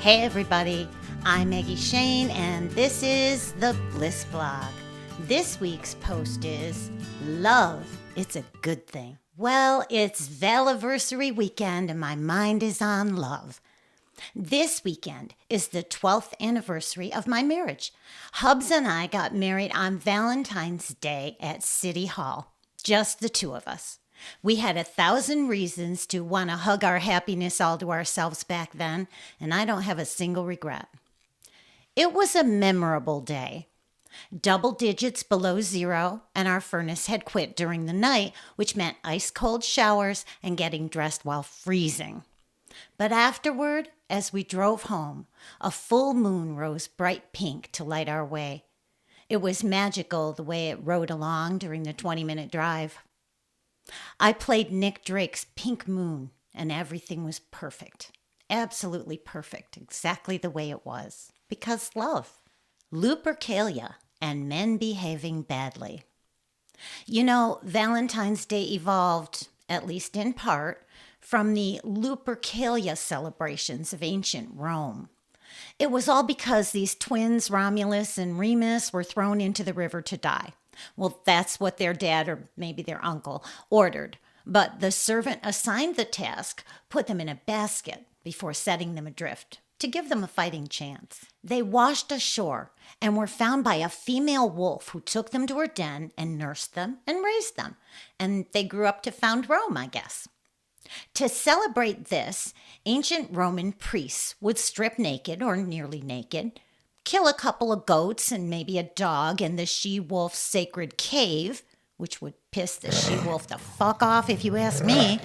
Hey everybody, I'm Maggie Shane and this is the Bliss blog. This week's post is Love, It's a Good Thing. Well, it's Valiversary weekend and my mind is on love. This weekend is the 12th anniversary of my marriage. Hubs and I got married on Valentine's Day at City Hall, just the two of us. We had 1,000 reasons to want to hug our happiness all to ourselves back then, and I don't have a single regret. It was a memorable day. Double digits below zero, and our furnace had quit during the night, which meant ice-cold showers and getting dressed while freezing. But afterward, as we drove home, a full moon rose bright pink to light our way. It was magical the way it rode along during the 20-minute drive. I played Nick Drake's Pink Moon, and everything was perfect. Absolutely perfect, exactly the way it was. Because love. Lupercalia and men behaving badly. You know, Valentine's Day evolved, at least in part, from the Lupercalia celebrations of ancient Rome. It was all because these twins, Romulus and Remus, were thrown into the river to die. Well, that's what their dad, or maybe their uncle, ordered. But the servant assigned the task put them in a basket before setting them adrift to give them a fighting chance. They washed ashore and were found by a female wolf who took them to her den and nursed them and raised them. And they grew up to found Rome, I guess. To celebrate this, ancient Roman priests would strip naked or nearly naked, kill a couple of goats and maybe a dog in the she-wolf's sacred cave, which would piss the she-wolf the fuck off if you ask me.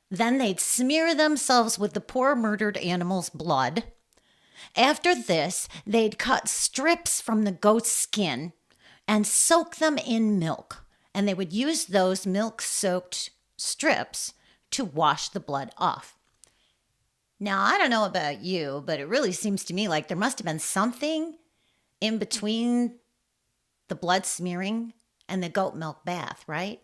Then they'd smear themselves with the poor murdered animal's blood. After this, they'd cut strips from the goat's skin and soak them in milk. And they would use those milk-soaked strips to wash the blood off. Now, I don't know about you, but it really seems to me like there must have been something in between the blood smearing and the goat milk bath, right?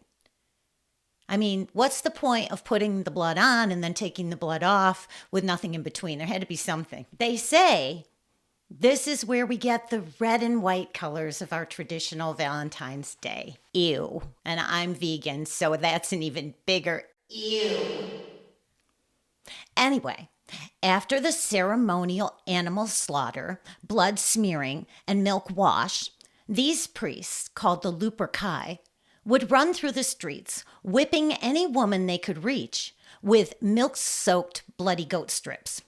I mean, what's the point of putting the blood on and then taking the blood off with nothing in between? There had to be something. They say this is where we get the red and white colors of our traditional Valentine's Day. Ew. And I'm vegan, so that's an even bigger ew. Anyway, after the ceremonial animal slaughter, blood smearing, and milk wash, these priests, called the Luperci, would run through the streets, whipping any woman they could reach with milk-soaked bloody goat strips.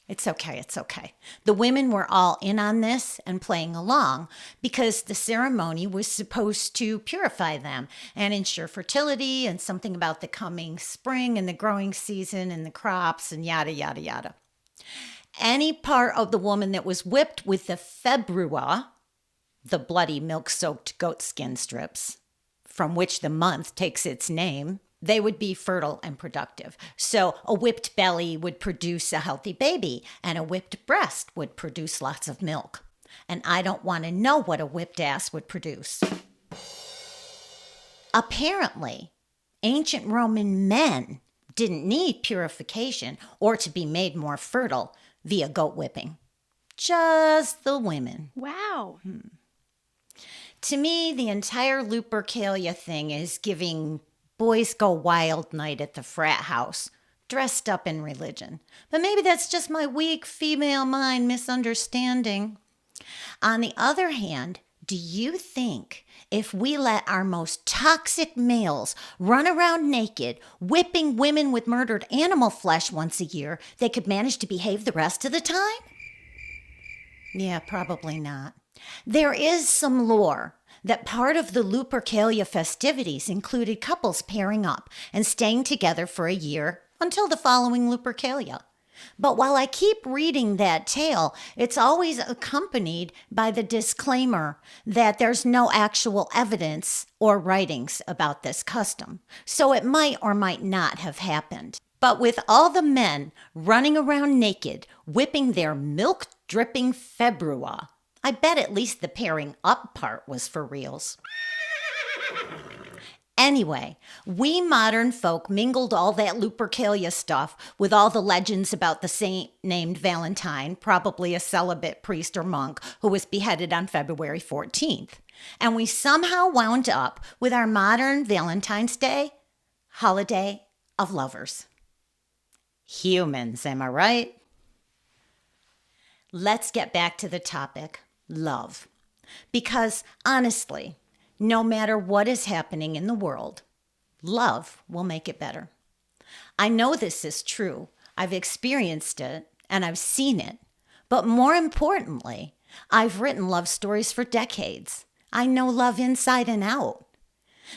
It's okay. The women were all in on this and playing along because the ceremony was supposed to purify them and ensure fertility and something about the coming spring and the growing season and the crops and yada, yada, yada. Any part of the woman that was whipped with the februa, the bloody milk-soaked goatskin strips, from which the month takes its name, they would be fertile and productive. So a whipped belly would produce a healthy baby, and a whipped breast would produce lots of milk. And I don't want to know what a whipped ass would produce. Apparently, ancient Roman men didn't need purification or to be made more fertile via goat whipping. Just the women. Wow. To me, the entire Lupercalia thing is giving boys go wild night at the frat house, dressed up in religion. But maybe that's just my weak female mind misunderstanding. On the other hand, do you think if we let our most toxic males run around naked, whipping women with murdered animal flesh once a year, they could manage to behave the rest of the time? Yeah, probably not. There is some lore that part of the Lupercalia festivities included couples pairing up and staying together for a year until the following Lupercalia. But while I keep reading that tale, it's always accompanied by the disclaimer that there's no actual evidence or writings about this custom. So it might or might not have happened. But with all the men running around naked, whipping their milk-dripping februa, I bet at least the pairing up part was for reals. Anyway, we modern folk mingled all that Lupercalia stuff with all the legends about the saint named Valentine, probably a celibate priest or monk who was beheaded on February 14th. And we somehow wound up with our modern Valentine's Day holiday of lovers. Humans, am I right? Let's get back to the topic, love. Because honestly, no matter what is happening in the world, love will make it better. I know this is true. I've experienced it and I've seen it. But more importantly, I've written love stories for decades. I know love inside and out.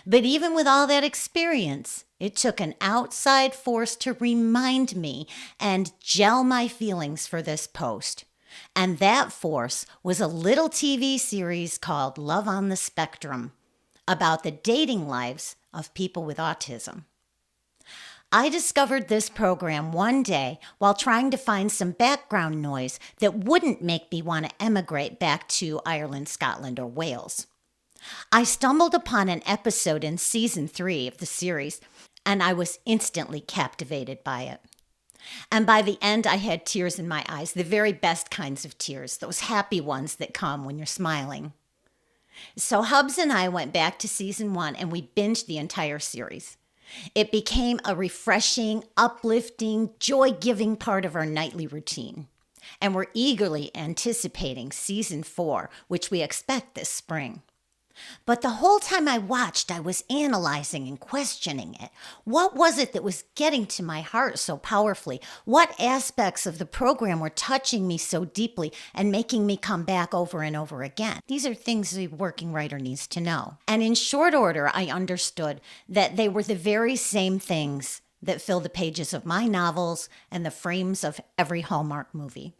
But even with all that experience, it took an outside force to remind me and gel my feelings for this post. And that force was a little TV series called Love on the Spectrum about the dating lives of people with autism. I discovered this program one day while trying to find some background noise that wouldn't make me want to emigrate back to Ireland, Scotland, or Wales. I stumbled upon an episode in season 3 of the series, and I was instantly captivated by it. And by the end, I had tears in my eyes, the very best kinds of tears, those happy ones that come when you're smiling. So Hubs and I went back to season 1 and we binged the entire series. It became a refreshing, uplifting, joy-giving part of our nightly routine. And we're eagerly anticipating season 4, which we expect this spring. But the whole time I watched, I was analyzing and questioning it. What was it that was getting to my heart so powerfully? What aspects of the program were touching me so deeply and making me come back over and over again? These are things a working writer needs to know. And in short order, I understood that they were the very same things that fill the pages of my novels and the frames of every Hallmark movie.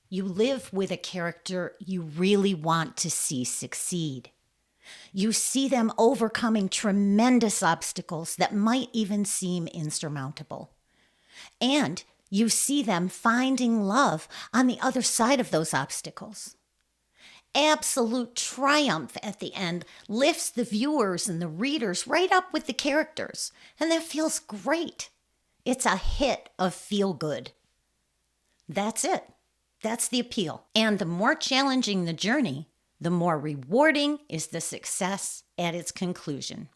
You live with a character you really want to see succeed. You see them overcoming tremendous obstacles that might even seem insurmountable. And you see them finding love on the other side of those obstacles. Absolute triumph at the end lifts the viewers and the readers right up with the characters, and that feels great. It's a hit of feel good. That's it. That's the appeal. And the more challenging the journey, the more rewarding is the success at its conclusion.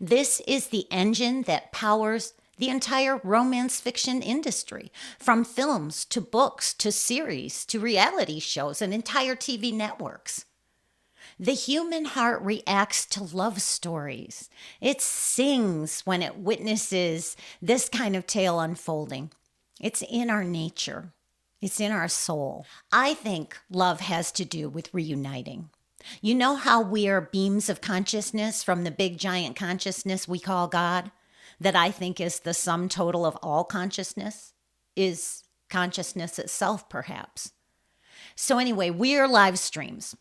This is the engine that powers the entire romance fiction industry, from films to books to series to reality shows and entire TV networks. The human heart reacts to love stories. It sings when it witnesses this kind of tale unfolding. It's in our nature. It's in our soul. I think love has to do with reuniting. You know how we are beams of consciousness from the big giant consciousness we call God, that I think is the sum total of all consciousness, is consciousness itself, perhaps. So anyway, we are live streams.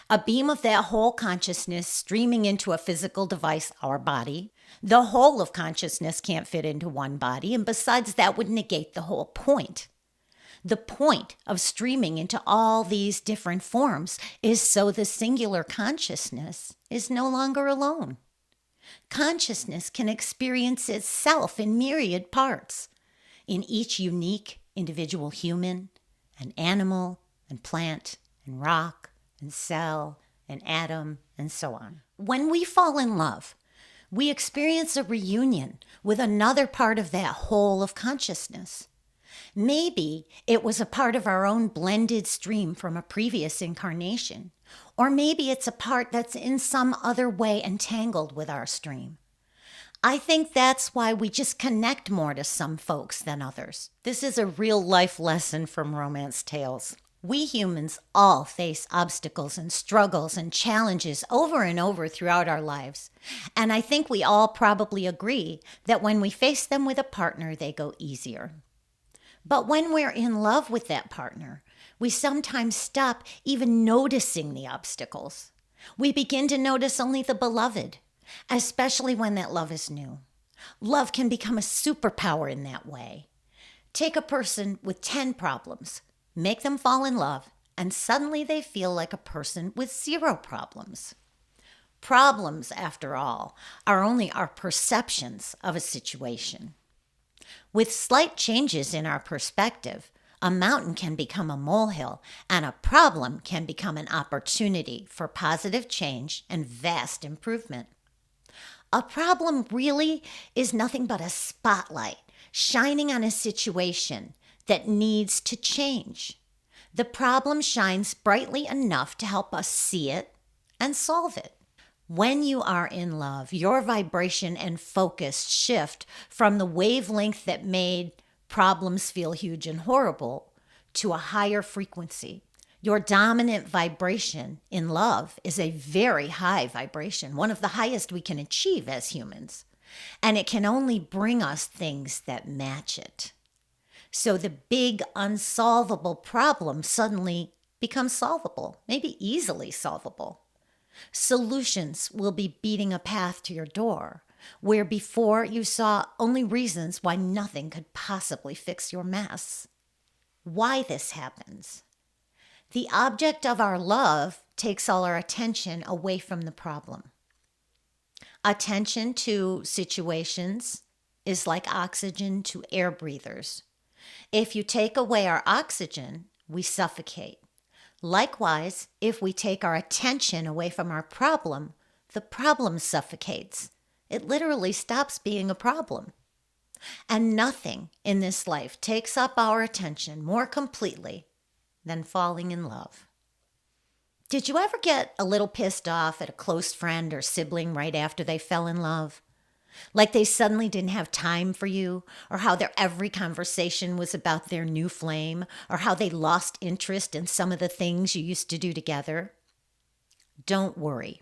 A beam of that whole consciousness streaming into a physical device, our body. The whole of consciousness can't fit into one body, and besides that would negate the whole point. The point of streaming into all these different forms is so the singular consciousness is no longer alone. Consciousness can experience itself in myriad parts, in each unique individual human, and animal, and plant, and rock, and cell, and atom, and so on. When we fall in love, we experience a reunion with another part of that whole of consciousness. Maybe it was a part of our own blended stream from a previous incarnation, or maybe it's a part that's in some other way entangled with our stream. I think that's why we just connect more to some folks than others. This is a real life lesson from romance tales. We humans all face obstacles and struggles and challenges over and over throughout our lives. And I think we all probably agree that when we face them with a partner, they go easier. But when we're in love with that partner, we sometimes stop even noticing the obstacles. We begin to notice only the beloved, especially when that love is new. Love can become a superpower in that way. Take a person with 10 problems, make them fall in love, and suddenly they feel like a person with 0 problems. Problems, after all, are only our perceptions of a situation. With slight changes in our perspective, a mountain can become a molehill, and a problem can become an opportunity for positive change and vast improvement. A problem really is nothing but a spotlight shining on a situation that needs to change. The problem shines brightly enough to help us see it and solve it. When you are in love, your vibration and focus shift from the wavelength that made problems feel huge and horrible to a higher frequency. Your dominant vibration in love is a very high vibration, one of the highest we can achieve as humans. And it can only bring us things that match it. So the big unsolvable problem suddenly becomes solvable, maybe easily solvable. Solutions will be beating a path to your door, where before you saw only reasons why nothing could possibly fix your mess. Why this happens? The object of our love takes all our attention away from the problem. Attention to situations is like oxygen to air breathers. If you take away our oxygen, we suffocate. Likewise, if we take our attention away from our problem, the problem suffocates. It literally stops being a problem. And nothing in this life takes up our attention more completely than falling in love. Did you ever get a little pissed off at a close friend or sibling right after they fell in love? Like they suddenly didn't have time for you, or how their every conversation was about their new flame, or how they lost interest in some of the things you used to do together? Don't worry.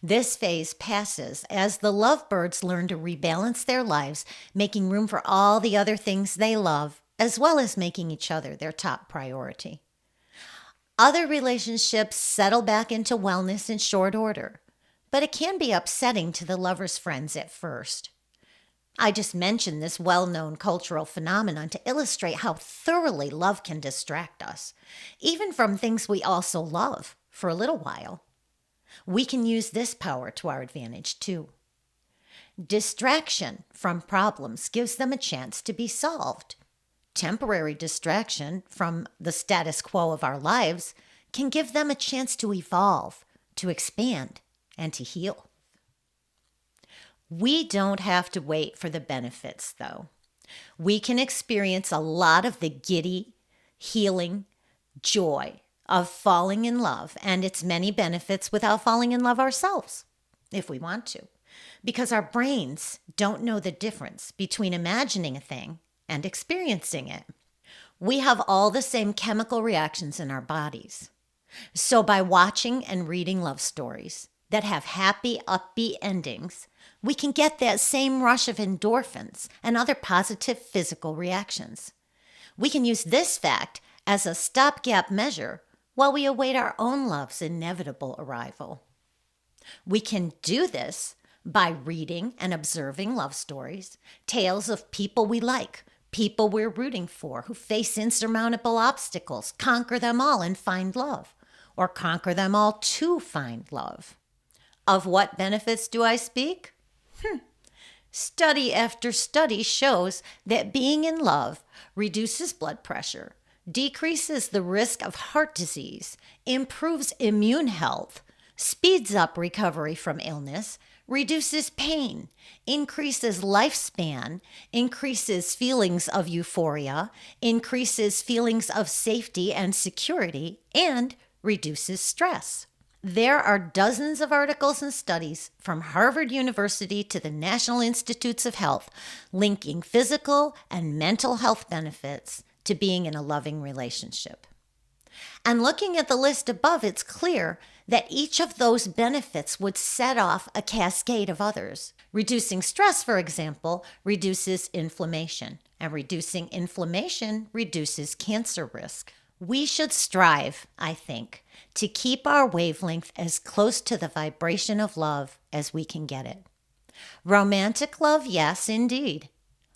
This phase passes as the lovebirds learn to rebalance their lives, making room for all the other things they love, as well as making each other their top priority. Other relationships settle back into wellness in short order, but it can be upsetting to the lover's friends at first. I just mentioned this well-known cultural phenomenon to illustrate how thoroughly love can distract us, even from things we also love, for a little while. We can use this power to our advantage too. Distraction from problems gives them a chance to be solved. Temporary distraction from the status quo of our lives can give them a chance to evolve, to expand, and to heal. We don't have to wait for the benefits, though. We can experience a lot of the giddy, healing joy of falling in love and its many benefits without falling in love ourselves, if we want to, because our brains don't know the difference between imagining a thing and experiencing it. We have all the same chemical reactions in our bodies. So by watching and reading love stories that have happy, upbeat endings, we can get that same rush of endorphins and other positive physical reactions. We can use this fact as a stopgap measure while we await our own love's inevitable arrival. We can do this by reading and observing love stories, tales of people we like, people we're rooting for, who face insurmountable obstacles, conquer them all and find love, or conquer them all to find love. Of what benefits do I speak? Study after study shows that being in love reduces blood pressure, decreases the risk of heart disease, improves immune health, speeds up recovery from illness, reduces pain, increases lifespan, increases feelings of euphoria, increases feelings of safety and security, and reduces stress. There are dozens of articles and studies from Harvard University to the National Institutes of Health linking physical and mental health benefits to being in a loving relationship. And looking at the list above, it's clear that each of those benefits would set off a cascade of others. Reducing stress, for example, reduces inflammation, and reducing inflammation reduces cancer risk. We should strive, I think, to keep our wavelength as close to the vibration of love as we can get it. Romantic love, yes, indeed,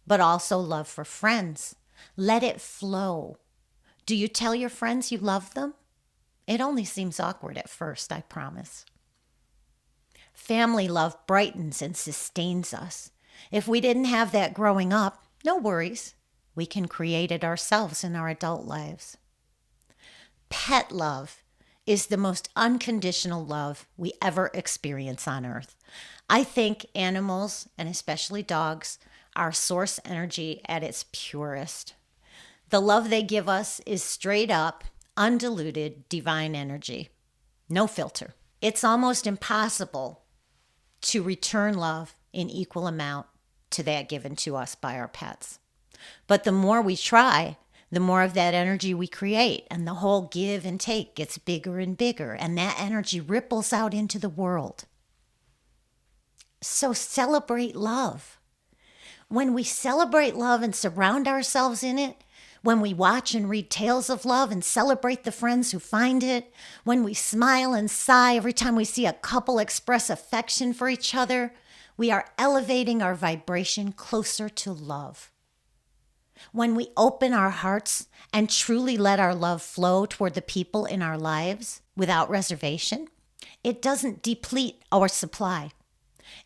but also love for friends. Let it flow. Do you tell your friends you love them? It only seems awkward at first, I promise. Family love brightens and sustains us. If we didn't have that growing up, no worries. We can create it ourselves in our adult lives. Pet love is the most unconditional love we ever experience on earth. I think animals, and especially dogs, are source energy at its purest. The love they give us is straight up, undiluted, divine energy. No filter. It's almost impossible to return love in equal amount to that given to us by our pets. But the more we try, the more of that energy we create, and the whole give and take gets bigger and bigger, and that energy ripples out into the world. So celebrate love. When we celebrate love and surround ourselves in it, when we watch and read tales of love and celebrate the friends who find it, when we smile and sigh every time we see a couple express affection for each other, we are elevating our vibration closer to love. When we open our hearts and truly let our love flow toward the people in our lives without reservation, it doesn't deplete our supply.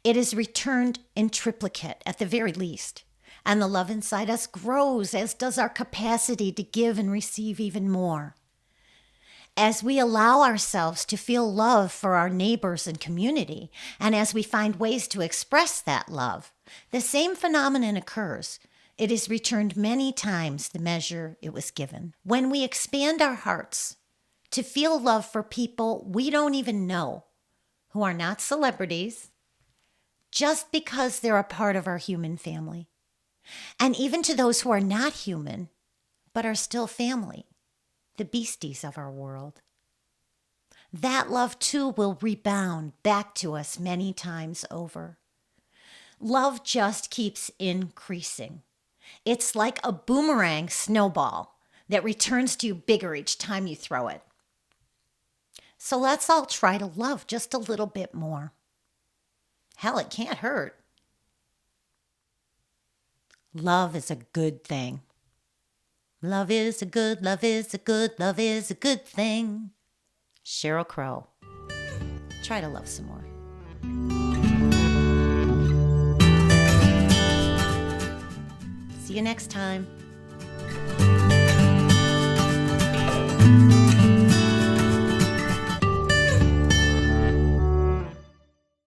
It is returned in triplicate at the very least. And the love inside us grows, as does our capacity to give and receive even more. As we allow ourselves to feel love for our neighbors and community, and as we find ways to express that love, the same phenomenon occurs. It is returned many times the measure it was given. When we expand our hearts to feel love for people we don't even know, who are not celebrities, just because they're a part of our human family. And even to those who are not human, but are still family, the beasties of our world. That love too will rebound back to us many times over. Love just keeps increasing. It's like a boomerang snowball that returns to you bigger each time you throw it. So let's all try to love just a little bit more. Hell, it can't hurt. Love is a good thing. Love is a good, love is a good, love is a good thing. Sheryl Crow. Try to love some more. See you next time.